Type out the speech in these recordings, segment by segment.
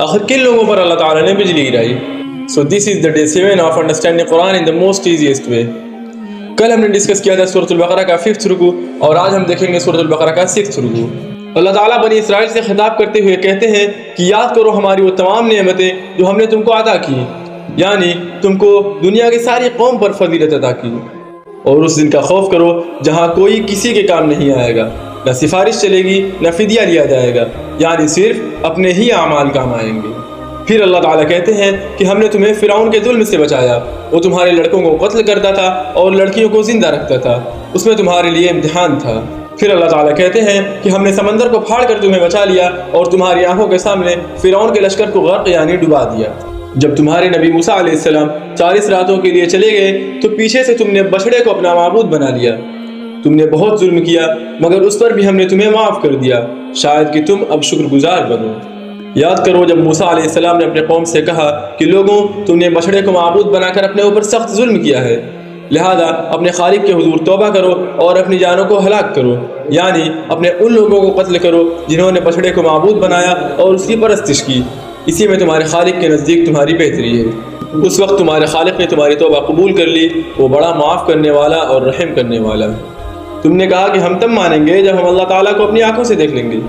آخر کن لوگوں پر اللہ تعالیٰ نے بجلی گرائی؟ So this is the day 7 of understanding Quran in the most easiest way. کل ہم نے ڈسکس کیا تھا سورۃ البقرہ کا 5th رکوع، اور آج ہم دیکھیں گے سورۃ البقرہ کا 6th رکوع۔ اللہ تعالیٰ بنی اسرائیل سے خطاب کرتے ہوئے کہتے ہیں کہ یاد کرو ہماری وہ تمام نعمتیں جو ہم نے تم کو عطا کی، یعنی تم کو دنیا کی ساری قوم پر فضیلت عطا کی، اور اس دن کا خوف کرو جہاں کوئی کسی کے کام نہیں آئے گا، نہ سفارش چلے گی نہ فدیہ لیا جائے گا، یعنی صرف اپنے ہی اعمال کام آئیں گے۔ پھر اللہ تعالیٰ کہتے ہیں کہ ہم نے تمہیں فرعون کے ظلم سے بچایا، وہ تمہارے لڑکوں کو قتل کرتا تھا اور لڑکیوں کو زندہ رکھتا تھا، اس میں تمہارے لیے امتحان تھا۔ پھر اللہ تعالیٰ کہتے ہیں کہ ہم نے سمندر کو پھاڑ کر تمہیں بچا لیا اور تمہاری آنکھوں کے سامنے فرعون کے لشکر کو غرق یعنی ڈبا دیا۔ جب تمہارے نبی موسیٰ علیہ السلام 40 راتوں کے لیے چلے گئے تو پیچھے سے تم نے بچھڑے کو اپنا معبود بنا لیا۔ تم نے بہت ظلم کیا مگر اس پر بھی ہم نے تمہیں معاف کر دیا، شاید کہ تم اب شکر گزار بنو۔ یاد کرو جب موسیٰ علیہ السلام نے اپنے قوم سے کہا کہ لوگوں تم نے بچھڑے کو معبود بنا کر اپنے اوپر سخت ظلم کیا ہے، لہذا اپنے خالق کے حضور توبہ کرو اور اپنی جانوں کو ہلاک کرو، یعنی اپنے ان لوگوں کو قتل کرو جنہوں نے بچھڑے کو معبود بنایا اور اس کی پرستش کی، اسی میں تمہارے خالق کے نزدیک تمہاری بہتری ہے۔ اس وقت تمہارے خالق نے تمہاری توبہ قبول کر لی، وہ بڑا معاف کرنے والا اور رحم کرنے والا۔ تم نے کہا کہ ہم تب مانیں گے جب ہم اللہ تعالیٰ کو اپنی آنکھوں سے دیکھ لیں گے،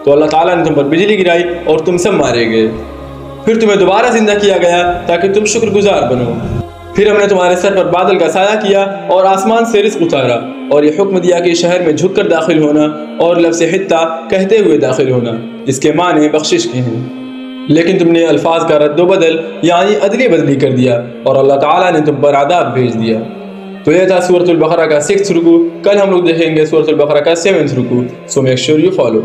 تو اللہ تعالیٰ نے تم پر بجلی گرائی اور تم سب مارے گئے۔ پھر تمہیں دوبارہ زندہ کیا گیا تاکہ تم شکر گزار بنو۔ پھر ہم نے تمہارے سر پر بادل کا سایہ کیا اور آسمان سے رزق اتارا، اور یہ حکم دیا کہ شہر میں جھک کر داخل ہونا اور لفظ حتہ کہتے ہوئے داخل ہونا، جس کے معنی بخشش کے ہیں، لیکن تم نے الفاظ کا رد و بدل یعنی ادلی بدلی کر دیا اور اللہ تعالیٰ نے تم پر عذاب بھیج دیا۔ تو یہ تھا سورۃ البقرہ کا 6th رکوع۔ کل ہم لوگ دیکھیں گے سورۃ البقرہ کا 7th رکوع۔ So make sure you follow.